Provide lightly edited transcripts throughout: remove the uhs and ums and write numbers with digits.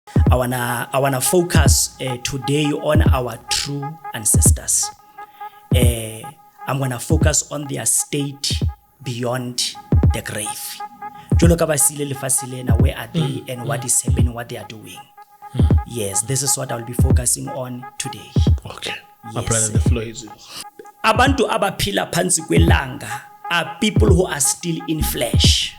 I wanna focus today on our true ancestors. I'm gonna focus on their state beyond the grave. Jolo ka ba sile lefatshe lena, where are they and what is happening, what they are doing? Yes, this is what I will be focusing on today. Okay. Yes. My brother, the floor is yours. Abantu abaphila phansi kwelanga are people who are still in flesh.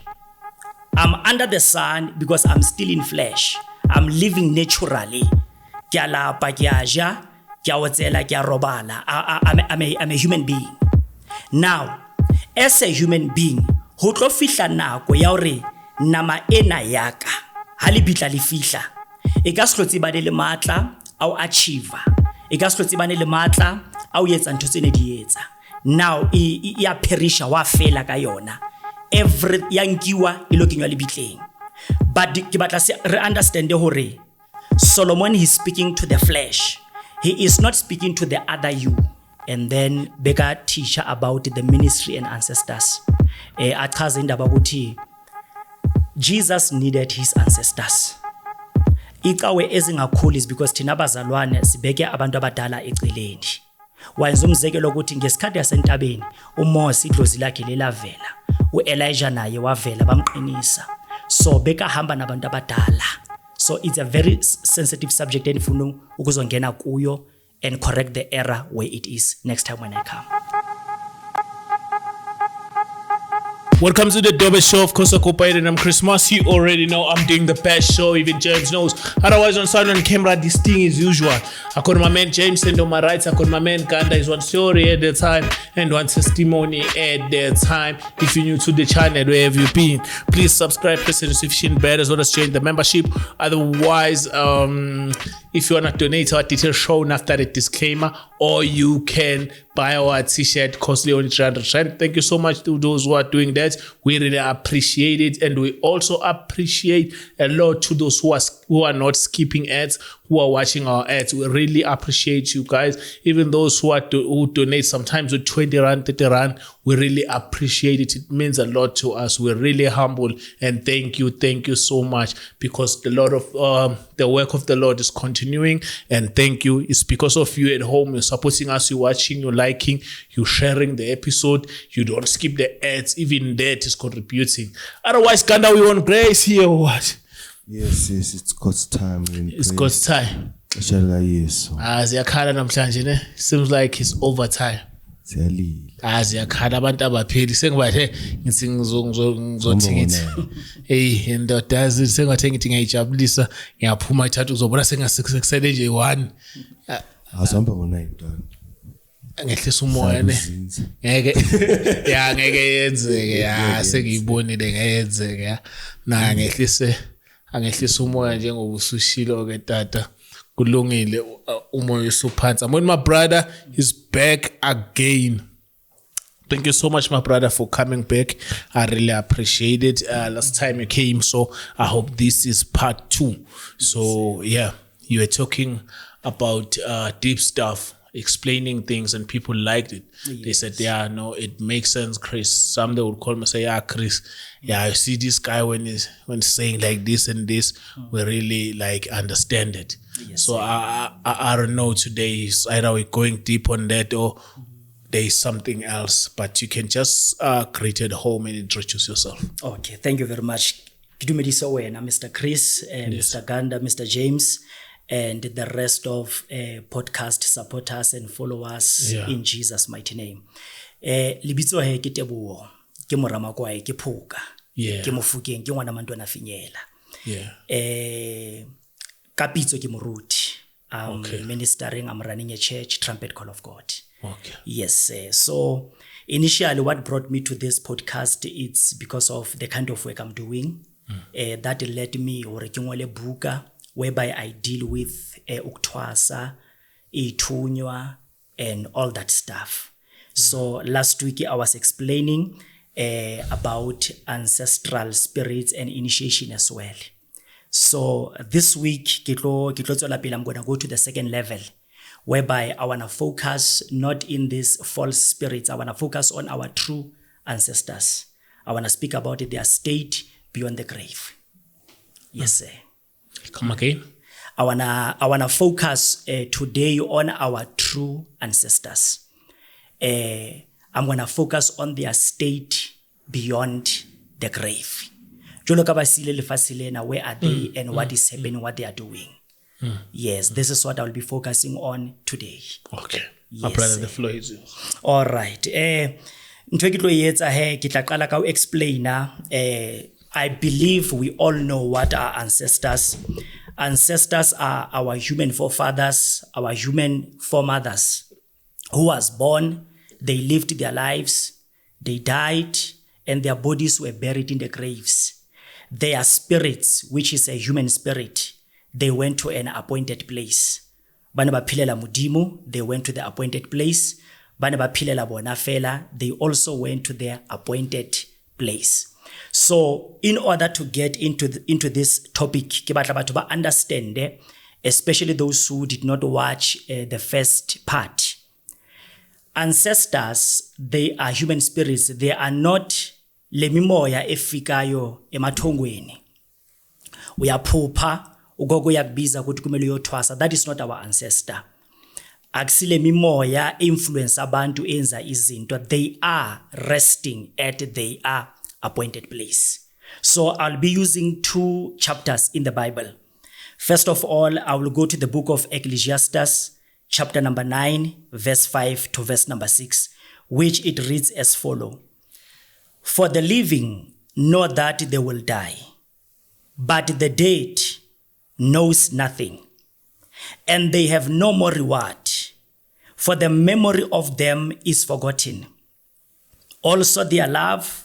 I'm under the sun because I'm still in flesh. I'm living naturally. Kya lapa, kya ja, kya otsela, kya robala. I'm a human being. Now, as a human being, ho tlo fihla nako ya hore nama ena yaka ha le bitla le fihla. E ka se hlotse ba le matla au achieve. E ka se hlotse ba le matla au etsa ntho tsene di etsa. Now ya perisha wa fela ka yona. Every yankiwa ilo kenywa le bitleng. But ke batla se re understand hore Solomon, he's speaking to the flesh. He is not speaking to the other you. And then beka teacher about the ministry and ancestors. Achaza indaba ukuthi Jesus needed his ancestors. Ikawe ezingakhulu is because thina abazalwane sibeke abantu abadala eceleni. Wayenza umzekelo ukuthi ngesikhathi yasentabeni uMose idlozi lakhe lelavela, uElijah naye wavela bamqinisa. So beka hamba nabantu abadala. So it's a very sensitive subject endifuna ukuzongena kuyo and correct the error where it is next time when I come. Welcome to the Dobe Show. Of course, and I'm Chris Moss. You already know I'm doing the best show. Even James knows. Otherwise, on sound on camera, this thing is usual. I got my man James and on my right, I got my man Ganda. Is one story at the time and one testimony at the time. If you're new to the channel, wherever you've been, please subscribe, press the notification bell, as well as join the membership. Otherwise, if you want to donate our details shown after the disclaimer, or you can buy our t-shirt, costly only 300 Rand. Thank you so much to those who are doing that. We really appreciate it, and we also appreciate a lot to those who are not skipping ads, who are watching our ads. We really appreciate you guys. Even those who donate sometimes with 20 Rand, 30 Rand, we really appreciate it. It means a lot to us. We're really humble, and thank you so much, because the Lord of the work of the Lord is continuing, and thank you. It's because of you at home. You're supporting us, you're watching, you're liking, you're sharing the episode, you don't skip the ads. Even that is contributing. Otherwise, Ganda, we want grace here or what? Yes, it's God's time. It's God's time. Inshallah, yes. Ziyakhala namhlanje ne? Seems like it's overtime. Ziyalila. Ziyakhala abantu abapheli sengibathe ngithi ngizothingithi indoda sengibathe ngithi ngiyajabulisa ngiyaphuma ithathu uzobona sengasekusele nje 1 Azihamba ngo9 done. Ngehlisa umoya ne ngeke yenzeke sengiyibonile ngeyenzeke na ngehlisa umoya njengoba usushilo ke tata kulungile umoya usuphansi. My brother is back again. Thank you so much, my brother, for coming back. I really appreciate it. Last time you came, so I hope this is part 2. So yeah, you were talking about deep stuff, explaining things, and people liked it. Yes. They said, yeah, no, it makes sense, Chris. Some they would call me, say, yeah, Chris, yeah, I see this guy when he's saying like this and this, we really like understand it. Yes, so I don't know today is either we're going deep on that or there is something else, but you can just create at home and introduce yourself. Okay, thank you very much. Kidumediso wena, Mr. Chris, yes. Mr. Ganda, Mr. James, and the rest of podcast supporters and followers, yeah. In Jesus' mighty name. Libitso he ke Teboho, ke Moramakwae, ke Phuka, ke Mofokeng, ke ngwana mantwana finyela. Yeah. Kapitso ke Moruti. Okay. Ministering, I'm running a church, Trumpet Call of God. Okay. Yes. So initially what brought me to this podcast, it's because of the kind of work I'm doing. That led me or ke buka whereby I deal with uktwasa, ithunywa, and all that stuff. So last week I was explaining about ancestral spirits and initiation as well. So this week I'm going to go to the second level, whereby I want to focus not in these false spirits. I want to focus on our true ancestors. I want to speak about their state beyond the grave. Yes, sir. Come again? I wanna focus today on our true ancestors. I'm gonna focus on their state beyond the grave. Jolo ka ba sile lefatshe lena, where are they and what is happening, what they are doing? Yes, this is what I'll be focusing on today. Okay. My brother, the floor is yours. All right. Ntwe ke tlo etsa he ke tla qala ka ho explainer. I believe we all know what are ancestors. Ancestors are our human forefathers, our human foremothers, who was born, they lived their lives, they died, and their bodies were buried in the graves. Their spirits, which is a human spirit, they went to an appointed place. Bana ba philela modimo, they went to the appointed place. Bana ba philela bona fela, they also went to their appointed place. So in order to get into this topic, ke batla batho ba understand, especially those who did not watch the first part. Ancestors, they are human spirits. They are not le mimoya efikayo emathongweni. Uyaphupha ugogo yakubiza ukuthi kumele uyothwasa. That is not our ancestor. Akusile mimoya influence abantu enza izinto. They are resting at their appointed place. So I'll be using 2 chapters in the Bible. First of all, I will go to the book of Ecclesiastes, chapter number 9, verse 5 to verse number 6, which it reads as follows. For the living know that they will die, but the dead knows nothing, and they have no more reward, for the memory of them is forgotten. Also their love,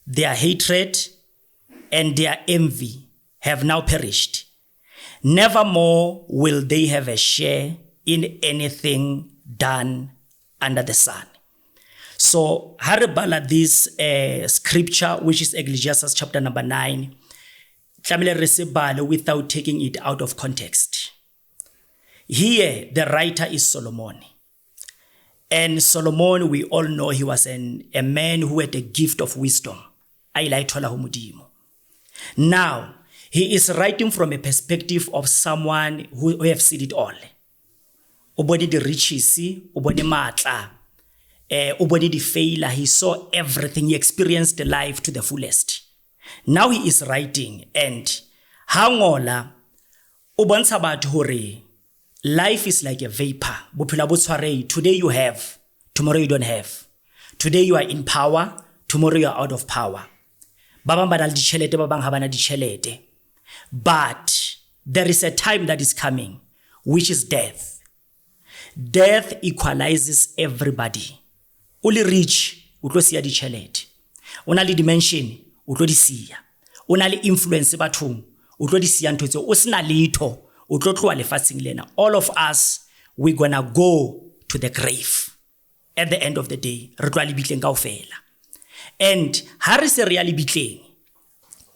their hatred, and their envy have now perished. Nevermore will they have a share in anything done under the sun. So, haribala this scripture, which is Ecclesiastes chapter number 9, without taking it out of context. Here, the writer is Solomon. And Solomon, we all know he was a man who had a gift of wisdom. Now, he is writing from a perspective of someone who have seen it all. Uboni the riches, uboni matla, uboni the failure. He saw everything. He experienced life to the fullest. Now he is writing, and hangola ubonsa batho hore life is like a vapor. Today you have, tomorrow you don't have. Today you are in power, tomorrow you are out of power. But there is a time that is coming, which is death. Death equalizes everybody. Uli rich, utlo siya di chelete. Unali dimension, utlo di siya. Unali influence bathong, utlo di siya ntotse. Usina litho, utlo tloa lefatsheng lena. All of us, we're gonna go to the grave. At the end of the day, re tloa le bitleng kaofela. And ha re se re ya le bitleng,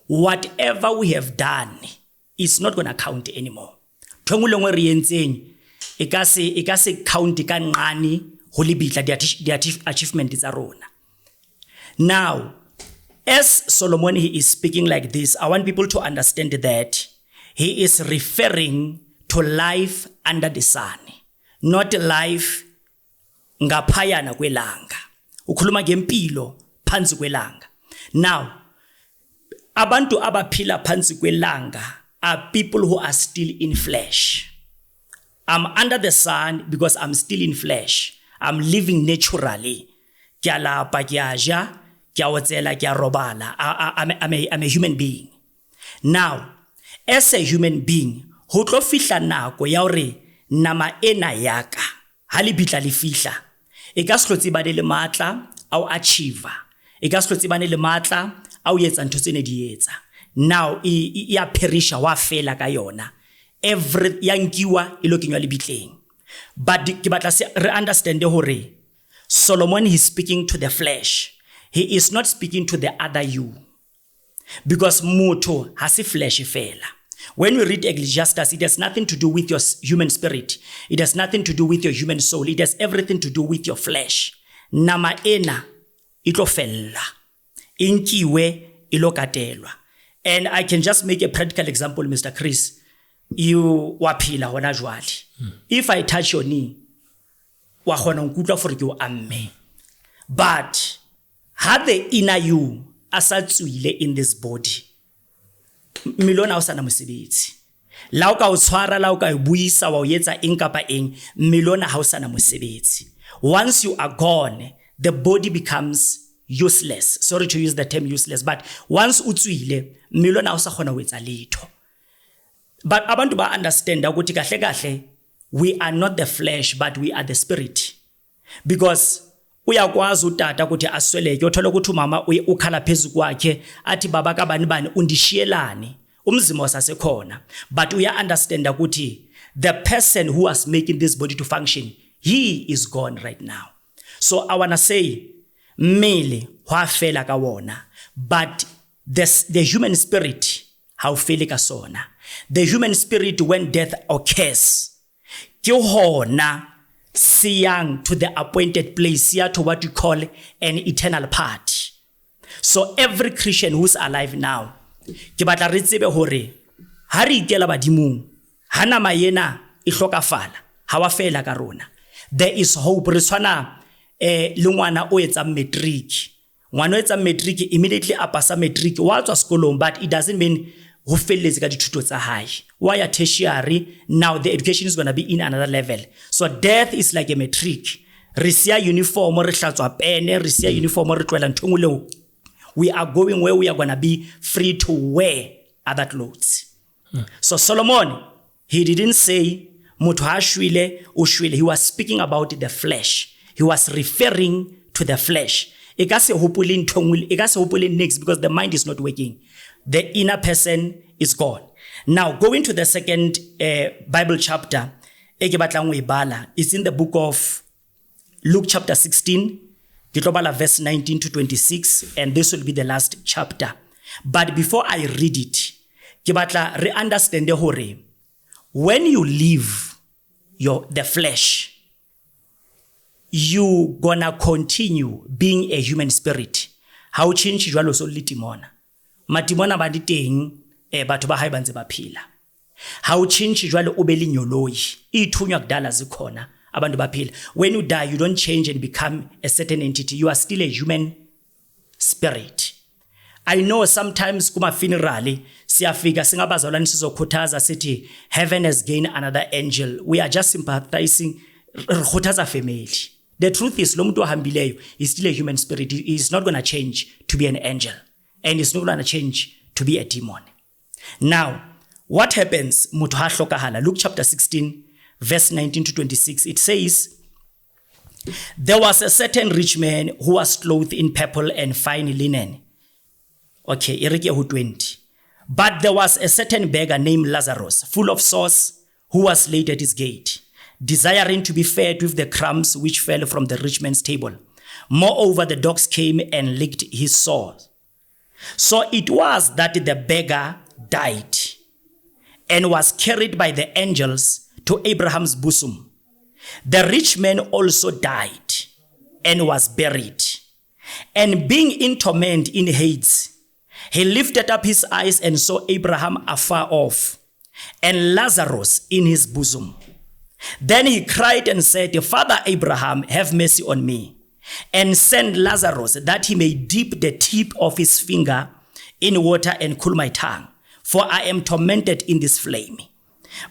whatever we have done is not going to count anymore. Thongwe lengwe re yentseng e ka se count ka nqane ho le bitla di achievement tsa rona. Now, as Solomon he is speaking like this, I want people to understand that he is referring to life under the sun, not life ngaphayana kwelanga. Ukhuluma ngempilo phansi kwelanga. Now, abantu abaphila phansi kwelanga are people who are still in flesh. I'm under the sun because I'm still in flesh. I'm living naturally. Kya lapa, kya ja, kya otsela, kya robala. I'm a human being. Now, as a human being, ho tlo fihla nako ya hore nama ena yaka ha le bitla le fihla. E ka se hlotse ba le matla au achieve. E ka se hlotse ba le matla au yetsa ntho tsene di etsa. Now ya perisha wa fela ka yona. Every yankiwa ilo kenywa le bitleng. But ke batla se re understand hore Solomon is speaking to the flesh. He is not speaking to the other you. Because motho ha se flesh fela. When we read Ecclesiastes, it has nothing to do with your human spirit. It has nothing to do with your human soul. It has everything to do with your flesh. Nama ena ilo fella. Inkiwe ilo katelwa. And I can just make a practical example, Mr. Chris. you wa phela hona jwale. If I touch your knee, wa khona nkutlwa for ke o amme. But had the inner you asa tswile in this body, milona o sana mosebetsi. La o ka o tshwara, la o ka buisa wa o yetsa eng kapa eng, milona ha o sana mosebetsi. Once you are gone, the body becomes useless. Sorry to use the term useless, but once utswile, milona o sa khona ho etsa letho. But abantu ba understand ukuthi kahle kahle, we are not the flesh, but we are the spirit. Because uyakwazi utata ukuthi asweleke, uthola ukuthi umama ukhala phezulu kwakhe athi baba kabani bani undishiyelani, umzimba wasasekhona. But we understand ukuthi the person who was making this body to function, he is gone right now. So I want to say, mmele hwa fela ka wona, but the human spirit how fele ka sona. The human spirit, when death occurs, ke hona siyang to the appointed place, siya to what we call an eternal part. So every Christian who's alive now, ke batla re tsebe hore ha re ikela badimong, hana mayena e hlokafala, ha wa fela ka rona. There is hope. Re tshwana le ngwana o etsa matric. Ngwana o etsa matric, immediately a pasa matric, wa tswa sekolong, but it doesn't mean ho felletse ka dithuto tsa hae. Why a tertiary? Now the education is going to be in another level. So death is like a matric. Re siya uniform, re hlatswa pene, re siya uniform, re tloela ntho engwe le. We are going where we are going to be free to wear other clothes. So Solomon, he didn't say motho ha shwile o shwile. He was speaking about the flesh. He was referring to the flesh. E ka se hopole ntho engwe, e ka se hopole next, because the mind is not working. The inner person is gone. Now, going to the second Bible chapter, it's in the book of Luke chapter 16, verse 19 to 26, and this will be the last chapter. But before I read it, re understand hore when you leave the flesh, you gonna continue being a human spirit. How change jwalo so litimona. Matimona ba diteng batho ba hae ba ntse ba phela. Ha o change jwale o be le nyoloi, ithunywa kudala zikhona abantu ba phela. When you die, you don't change and become a certain entity. You are still a human spirit. I know sometimes kuma funeral siyafika singabazalwane sizokhuthaza sithi heaven has gained another angel. We are just sympathizing khuthaza family. The truth is lo muntu ohambileyo is still a human spirit. He is not going to change to be an angel. And it's not going to change to be a demon. Now, what happens? Luke chapter 16, verse 19 to 26. It says, there was a certain rich man who was clothed in purple and fine linen. Okay, 20. But there was a certain beggar named Lazarus, full of sauce, who was laid at his gate, desiring to be fed with the crumbs which fell from the rich man's table. Moreover, the dogs came and licked his sores. So it was that the beggar died and was carried by the angels to Abraham's bosom. The rich man also died and was buried. And being in torment in Hades, he lifted up his eyes and saw Abraham afar off and Lazarus in his bosom. Then he cried and said, Father Abraham, have mercy on me, and send Lazarus that he may dip the tip of his finger in water and cool my tongue, for I am tormented in this flame.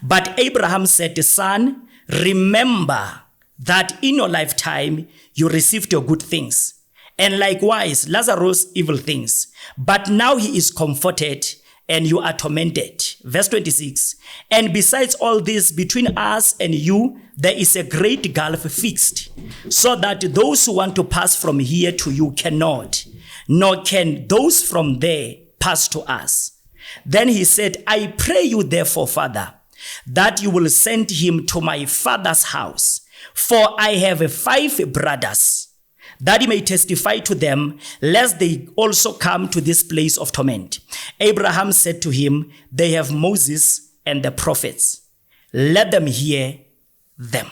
But Abraham said, Son, remember that in your lifetime you received your good things, and likewise Lazarus evil things. But now he is comforted, and you are tormented. Verse 26. And besides all this, between us and you, there is a great gulf fixed, so that those who want to pass from here to you cannot, nor can those from there pass to us. Then he said, I pray you therefore, Father, that you will send him to my father's house, for I have 5 brothers, that he may testify to them, lest they also come to this place of torment. Abraham said to him, they have Moses and the prophets. Let them hear them.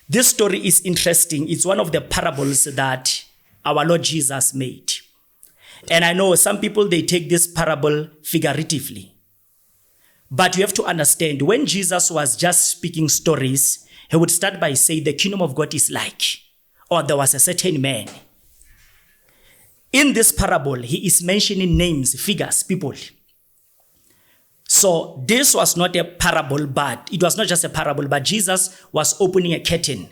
This story is interesting. It's one of the parables that our Lord Jesus made. And I know some people, they take this parable figuratively. But you have to understand, when Jesus was just speaking stories, he would start by saying, the kingdom of God is like, or there was a certain man. In this parable, he is mentioning names, figures, people. So this was not a parable, but it was not just a parable, but Jesus was opening a curtain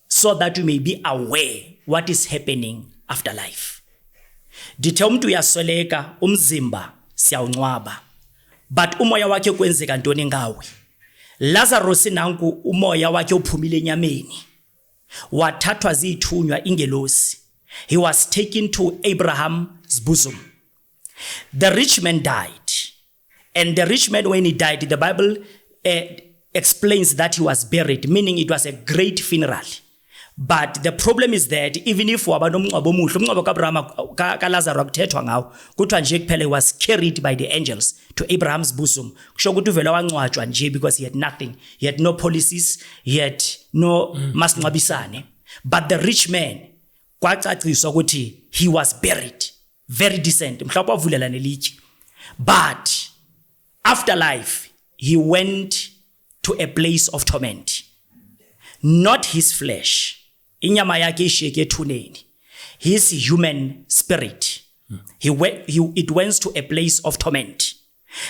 so that you may be aware what is happening after life. Dithe umuntu uyasweleka, umzimba siyawunqwaba, but umoya wakhe kwenzeka ntoni ngawe? Lazarus nanku umoya wakhe uphumile enyameni, wathathwa zithunywa ingelosi. He was taken to Abraham's bosom. The rich man died. And the rich man, when he died, the Bible explains that he was buried, meaning it was a great funeral. But the problem is that even if he was carried by the angels to Abraham's bosom, because he had nothing. He had no policies. He had no masngcwabisane. But the rich man, he was buried. Very decent. But after life, he went to a place of torment. Not his flesh. His human spirit. It went to a place of torment.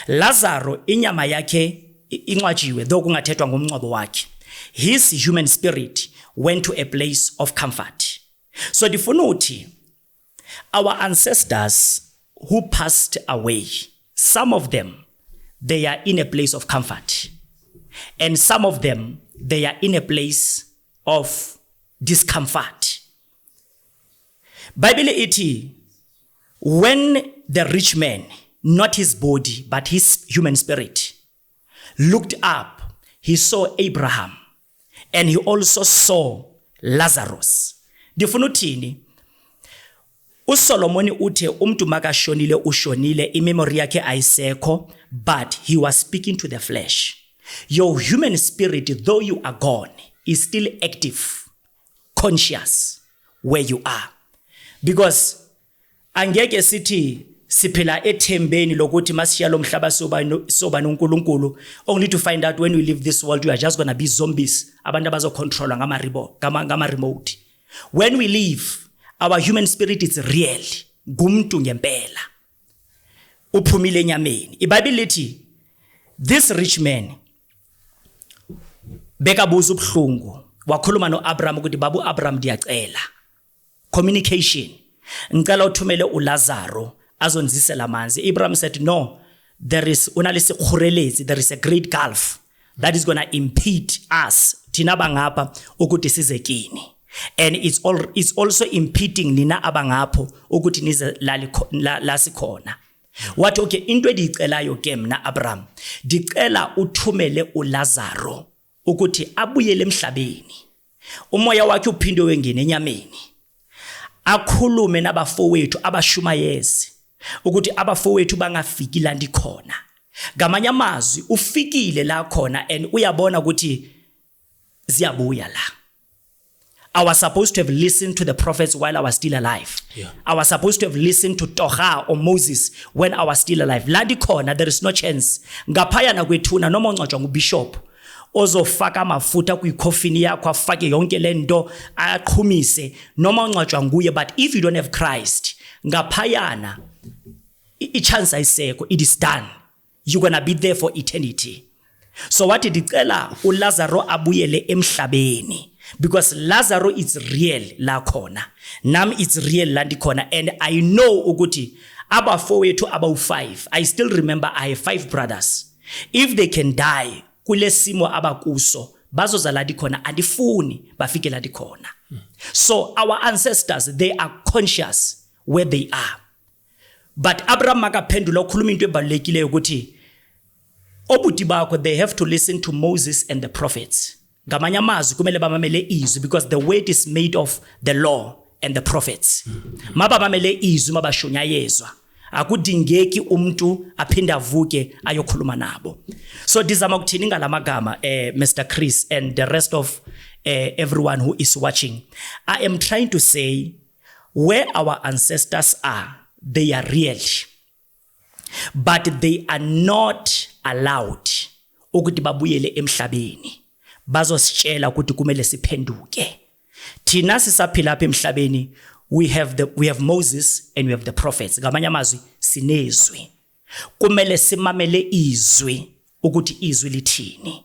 Lazaro, inyama yake ingcwatshiwe, though kungathethwa ngomngcwabo wakhe. His human spirit went to a place of comfort. So ndifuna uthi, our ancestors who passed away, some of them, they are in a place of comfort. And some of them, they are in a place of discomfort. Bible iti, when the rich man, not his body, but his human spirit, looked up, he saw Abraham, and he also saw Lazarus. Difunutini, uSolomoni uthe umntu makashonile ushonile, imemory yakhe ayisekho, but he was speaking to the flesh. Your human spirit, though you are gone, is still active, conscious where you are. Because angeke sithi siphila ethembeni lokuthi masishiya lo mhlaba soba noNkulunkulu, only to find out when we leave this world we are just going to be zombies, abantu abazocontrolwa ngama remote. When we leave, our human spirit is real, gumuntu ngempela, uphumile enyameni. iBhayibheli lithi, this rich man bekabuza ubuhlungu, wakhuluma noAbraham ukuthi babu Abraham ndiyacela communication, ngicela uthumele uLazaro azonzisela amanzi. Abraham said, no, there is a great gulf that is going to impede us thina bangapha ukuthi size kini, and it's also impeding nina abangapho ukuthi nize la sikhona. Wathi okay, into endiyicelayo ke mna Abraham, ndicela uthumele uLazaro ukuthi abuyele emhlabeni, umoya wakhe uphinde wengene enyameni, akhulume nabafowethu abashumayezi ukuthi abafowethu bangafiki la ndikhona. Ngamanye amazwi ufikile la khona and uyabona ukuthi ziyabuya la. I was supposed to have listened to the prophets while I was still alive. Yeah. I was supposed to have listened to Torah or Moses when I was still alive. La ndikhona, there is no chance. Ngaphaya na kwethuna noma ungcwatshwa ngubishop ozofaka amafuta kwicoffin yakho afake yonke lento aqhumise noma ungcwatshwa nguye, but if you don't have Christ, ngaphayana ichance ayisekho, it is done. You're going to be there for eternity. So what ndicela uLazaro abuyele emhlabeni, because Lazaro is real la khona, nam it's real la ndikhona, and I know ukuthi abafowethu abawu5, I still remember I have 5 brothers. If they can die kule simo abakuso, bazoza la ndikhona andifuni bafike la ndikhona. So our ancestors, they are conscious where they are. But Abraham makaphendula ukhuluma into ebalulekileyo ukuthi obuti bakho, they have to listen to Moses and the prophets. Ngamanye amazwi kumele bamamele izwi, because the word is made of the law and the prophets. Mabamamele izwi mabashunyayezwa, akudingeki umuntu aphinde avuke ayokhuluma nabo. So ndizama ukuthini ngalamagama Mr. Chris and the rest of everyone who is watching. I am trying to say where our ancestors are, they are real, but they are not allowed ukuthi babuyele emhlabeni bazositshela ukuthi kumele siphenduke. Thina sisaphila lapha emhlabeni, we have Moses and we have the prophets. Ngamanye amazwi sinezwi. Kumele simamele izwi ukuthi izwi lithini,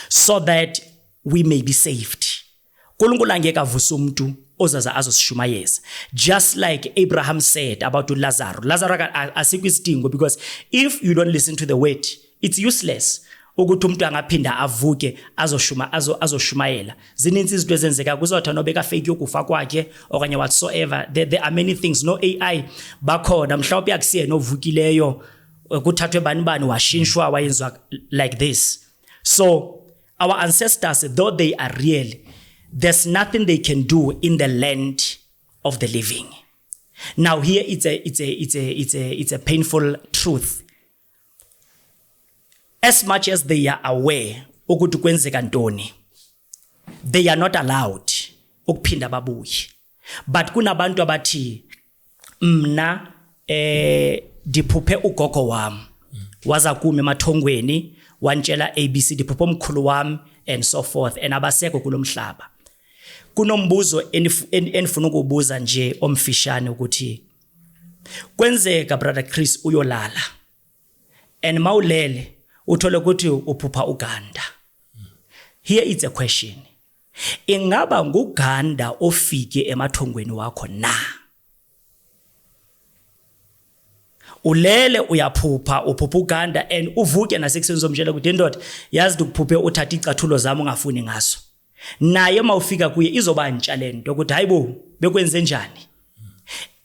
so that we may be saved. uNkulunkulu angeke avuse umuntu ozaza azosishumayeza, just like Abraham said about Lazarus. Lazarus asikho isidingo, because if you don't listen to the word, it's useless ukuthi umuntu angaphinda avuke azoshumayela. Zininzi izinto ezenzeka kuzothi nobeka fake yokufa kwakhe okanye whatsoever. There are many things. No AI bakhona, mhlawumbe yakusiyena ovukileyo kuthathwe bani washintshwa wayenzwa like this. So our ancestors, though they are real, there's nothing they can do in the land of the living. Now here it's a painful truth. As much as they are aware ukuthi kwenzeka ntoni, they are not allowed ukuphinda babuye. But kunabantu abathi mna diphuphe ugogo wami waza kuma emathongweni wantshela ABC, diphuphe omkhulu wami and so forth, and abasekho kulomhlaba. Kunombuzo enifuna ukubuza nje omfishane ukuthi kwenzeka brother Chris uyolala and mawulele uthole ukuthi uphupha uGanda. Here is a question. Ingaba nguGanda ofike emathongweni wakho na? Ulele uyaphupha uGanda and uvuke nasekuseni zomtshela ukuthi ndoda yazi ukuphuphe uthatha icathulo zami ungafuni ngaso. Naye mawufika kuye izoba ntsha lento ukuthi hayibo bekwenze njani.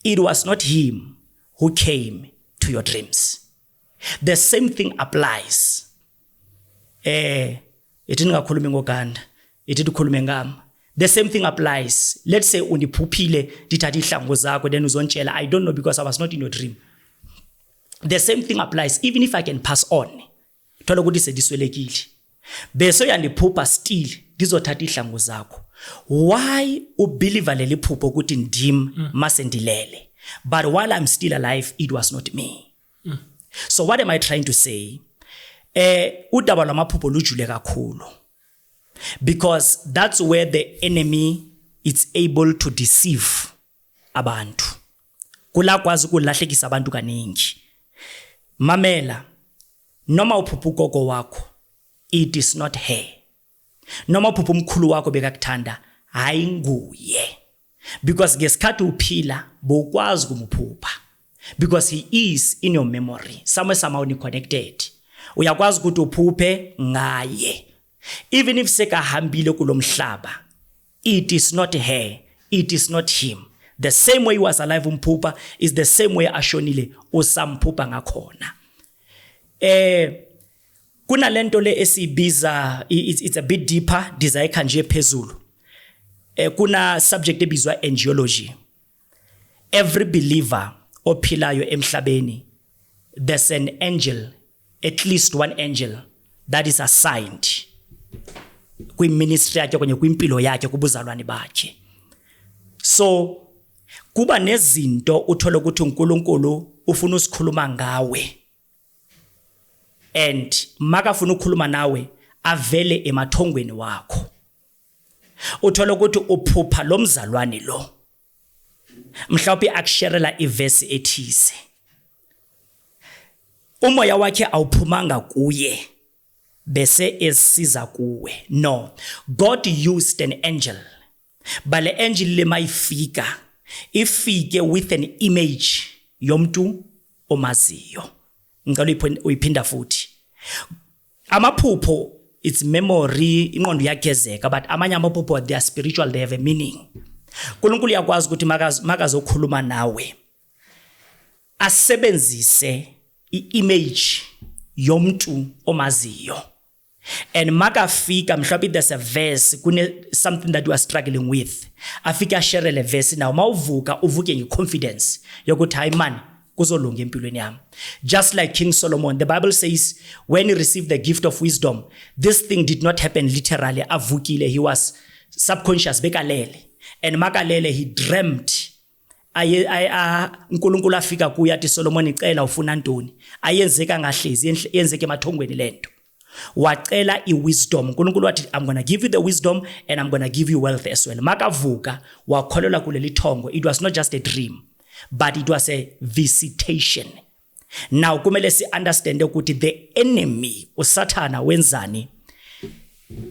It was not him who came to your dreams. The same thing applies. Ithi ningakhulumi ngoGanda, ithi ukhulume ngami. The same thing applies. Let's say uniphuphile dithatha ihlango zakho then uzontshela I don't know because I was not in your dream. The same thing applies even if I can pass on. Thola ukuthi sediswelekile. Bese yandiphupha still ngizothatha ihlango zakho. Why ubeliever leli phupho ukuthi ndim masendilele? But while I'm still alive, it was not me. So what am I trying to say? Udaba lwamaphupho lujule kakhulu. Because that's where the enemy is able to deceive abantu. Kulakwazi ukulahlekisa abantu kaningi. Mamela, noma uphupha ugogo wakho, it is not her. Noma uphupha umkhulu wakho bekakuthanda, hayi nguye. Because ngesikhathi uphila bokwazi kumphupha. Because he is in your memory, somewhere somehow connected. Uyakwazi ukuthi uphuphe ngaye. Even if sekahambile kulomhlaba, it is not her, it is not him. The same way he was alive umphupha is the same way ashonile usamphupha ngakhona. Kuna lento le esibiza, it's a bit deeper, desire kanje phezulu. Kuna subject ebizwa angelology. Every believer ophilayo emhlabeni, there's an angel, at least one angel that is assigned kwi-ministry yakhe kwenye kwimpilo yakhe kubuzalwane bakhe. So kuba nezinto uthola ukuthi uNkulunkulu ufuna usikhuluma ngawe, and makafuna ukukhuluma nawe avele emathongweni wakho. Uthola ukuthi uphupha lomzalwane lo, mhlawumbe akusherela iverse ethize, umoya wakhe awuphumanga kuye bese esiza kuwe. No, God used an angel, but le angel le mayifika ifike with an image yomntu omaziyo. Ngicela uyiphinda futhi. Amaphupho, it's memory, ingqondo iyagezeka, but amanye amaphupho they are spiritual, they have a meaning. uNkulunkulu yakwazi ukuthi makazokhuluma nawe asebenzise i-image yomntu omaziyo. And makafika mhlawumbe there's a verse kune something that you are struggling with, afika share le verse now mawuvuka uvuke ngeconfidence yokuthi hayi man kuzolunga empilweni yami. Just like King Solomon, the Bible says when he received the gift of wisdom, this thing did not happen literally. Avukile, he was subconscious bekalele, and makalele he dreamt uNkulunkulu afika kuye athi Solomon icela ufuna ntoni ayenzeka ngahlezi yenzeke emathongweni lento wacela iwisdom uNkulunkulu wathi I'm going to give you the wisdom and I'm going to give you wealth as well makavuka wakholelwa kuleli thongo it was not just a dream but it was a visitation. Now kumele si understand ukuthi the enemy usathana wenzani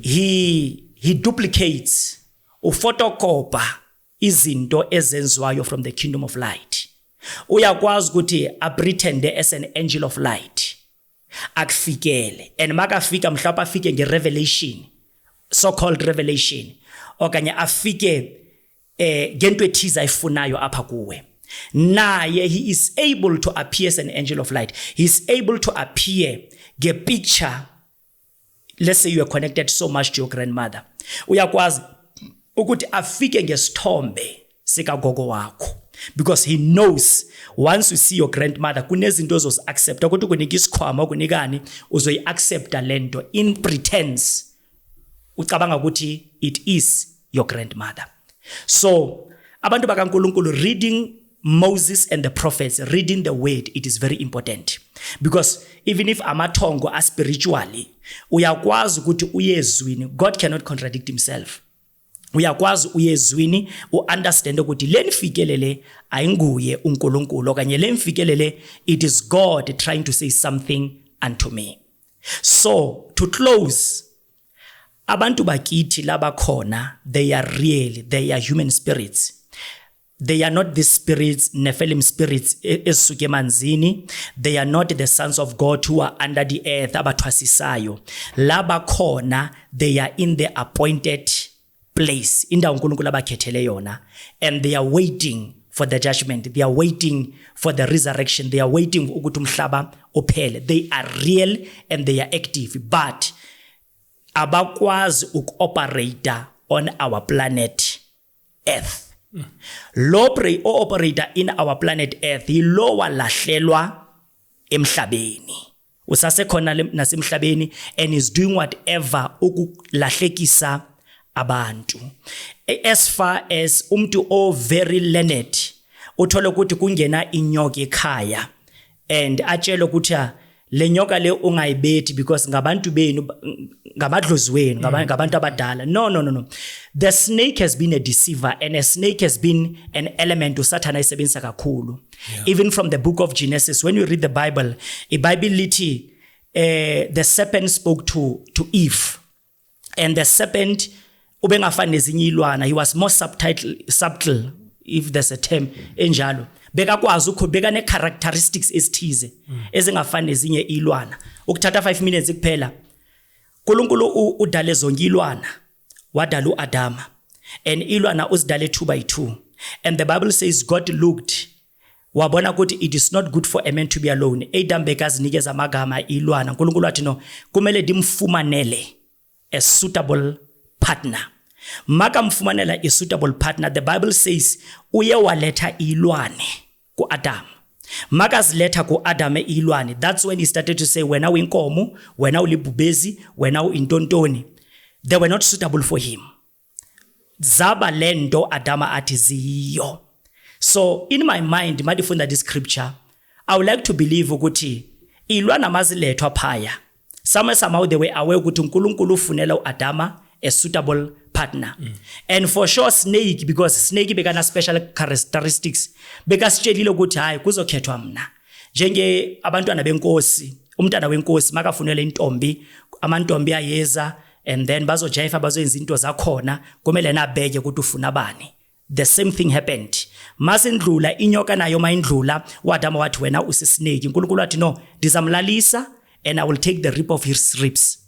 he duplicates ufotokopa izinto ezenziwayo from the kingdom of light. Uyakwazi ukuthi apretend as an angel of light akufikele and makafika mhlawumbe afike ngerevelation so called revelation okanye afike ngento ethiza ayifunayo apha kuwe. Naye he is able to appear as an angel of light. He is able to appear picture. Let's say you are connected so much to your grandmother. Uyakwazi ukuthi afike ngesithombe sika gogo wakho because he knows once you see your grandmother kunezinto ozozi accept ukuthi kunika isikhwama kunikani uzoyi accepta lento in pretense ucabanga ukuthi it is your grandmother. So abantu bakaNkulunkulu reading Moses and the prophets, reading the word, it is very important. Because even if amathongo are spiritually, uyakwazi ukuthi uyezwini, God cannot contradict himself. Uyakwazi uyezwini, understand ukuthi le nifikelele ayinguye uNkulunkulu okanye le nifikelele it is God trying to say something unto me. So to close, abantu bakithi labakhona, they are real, they are human spirits. They are not the spirits, Nephilim spirits, esuke emanzini. They are not the sons of God who are under the earth, abathwasisayo. Laba khona, they are in the appointed place. Indawo uNkulunkulu abakhethele yona. And they are waiting for the judgment. They are waiting for the resurrection. They are waiting ukuthi umhlaba uphele. They are real and they are active. But abakwazi uku-operate on our planet Earth. Lo operator in our planet Earth yilo walahlelwa emhlabeni usasekhona nasemhlabeni and is doing whatever ukulahlekisa abantu. As far as umuntu very learned uthola ukuthi kungena inyoka ekhaya and atshela ukuthi le nyoka le ungayibethi because ngabantu benu ngamadlozi wenu ngabantu abadala. No. The snake has been a deceiver and a snake has been an element usathana isebenzisa kakhulu. Even from the book of Genesis, when you read the Bible lithi the serpent spoke to Eve and the serpent ubengafani nezinye ilwana, he was more subtle if there's a term enjalo. Bekakwazi ukubeka ne characteristics esithize ezingafani nezinye ilwana. Ukuthatha 5 minutes kuphela uNkulunkulu udale zonke ilwana wadala uAdama and ilwana uzidale 2 by 2 and the Bible says God looked wabona ukuthi it is not good for a man to be alone. Adam bekazinikeza amagama ilwana uNkulunkulu wathi no kumele dimfumanele a suitable partner. Maka mfumanela a suitable partner, the Bible says uye waletha ilwane ku Adam. Maka zileta ku Adam ilwane. That's when he started to say wena uyinkomo, wena ulibubezi, wena uintontoni. They were not suitable for him. Zaba lento Adama athi ziyo. So in my mind madifunda this scripture, I would like to believe ukuthi ilwana mazilethwa phaya. Somehow they were aware ukuthi uNkulunkulu ufunela uAdama a suitable partner. And for sure snake, because snake bekana special characteristics, bekasitshelile ukuthi hayi kuzokhethwa mina njenge abantwana benkosi, umntana wenkosi makafunela intombi, amantombi ayeza and then bazojive bazoyenza into zakhona kumele nabeke ukuthi ufuna bani. The same thing happened. Masindlula inyoka nayo mayindlula uAdama wathi wena usisnake. uNkulunkulu wathi no, ndizamlalisa and I will take the rib of his ribs.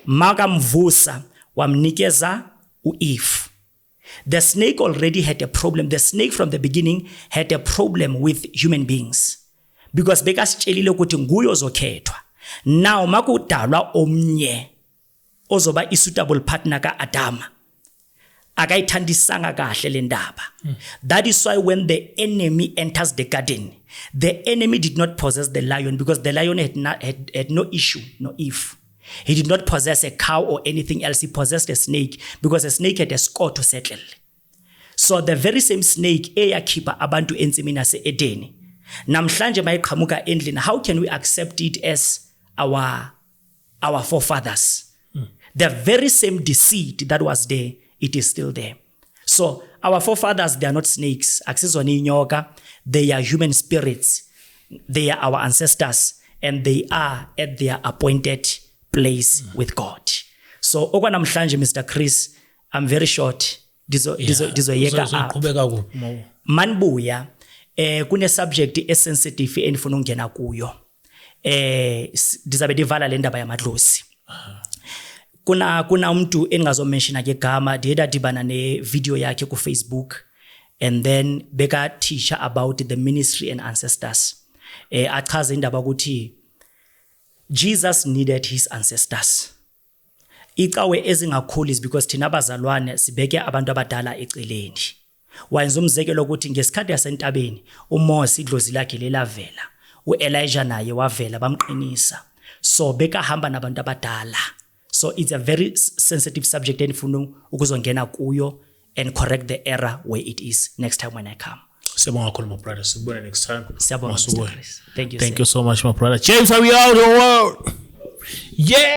Makamvusa wamnikeza uEve. The snake already had a problem. The snake from the beginning had a problem with human beings because bekasitshelile ukuthi nguye ozokhethwa. Now makudalwa omnye ozoba suitable partner kaAdama akayithandisanga kahle le ndaba. That is why when the enemy enters the garden, the enemy did not possess the lion because the lion had no issue, no Eve. He did not possess a cow or anything else. He possessed a snake because a snake had a score to settle. So the very same snake eyakhipha abantu ensimini yase-Edeni namhlanje mayiqhamuka endlini, how can we accept it as our forefathers? The very same deceit that was there, it is still there. So our forefathers, they are not snakes. Akusizona inyoka, they are human spirits. They are our ancestors, and they are at their appointed place with God. So okwanamhlanje, Mr. Chris, I'm very short. Dizoyeka manbuya kune subject esensitive enifuna ungena kuyo. Dizabe divala le ndaba yamadlozi. Kuna umuntu engazomention ke gama deda dibana ne video yakhe ku Facebook, and then beka teacher about the ministry and ancestors. Achaza indaba ukuthi Jesus needed his ancestors. Icawe ezingakhulu is because thina abazalwane sibeke abantu abadala eceleni. Wayenza umzekelo ukuthi ngesikhathi yasentabeni uMose idlozi lakhe lelavela, uElijah naye wavela bamqinisa. So beka hamba nabantu abadala. So it's a very sensitive subject endifuna ukuzongena kuyo and correct the error where it is next time when I come. Siyabonga kakhulu, my brother. Sibone next time. Siyabonga, Mr. Chris. Thank you. Thank you so much, my brother. James, are we out of the world? Yeah.